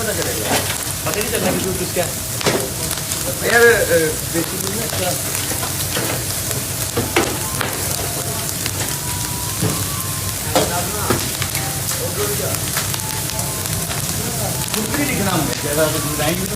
पता चलेगा, पता नहीं चलता कि दूध किसका है यार। बेसिकली ना क्या कुछ भी लिखना हमने ज़्यादा तो दूध आएंगे तो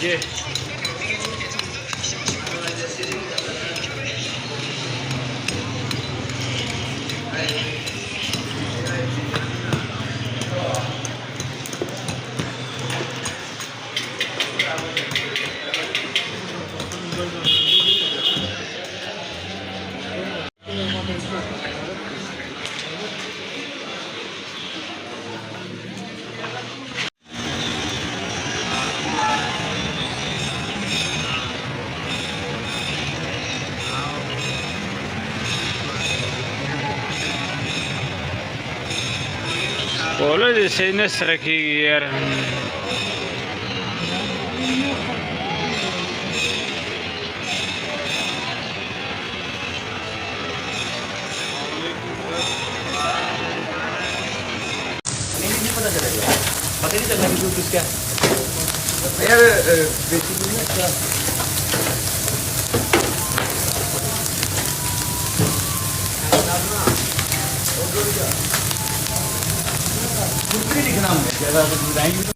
जी बोलो जैसे न रखी यार नहीं पता चलेगा, पता नहीं चलता कि दूध किसका है यार। बेसिकली ना क्या कुछ भी लिखना हमने ज़्यादा तो दूध आएंगे तो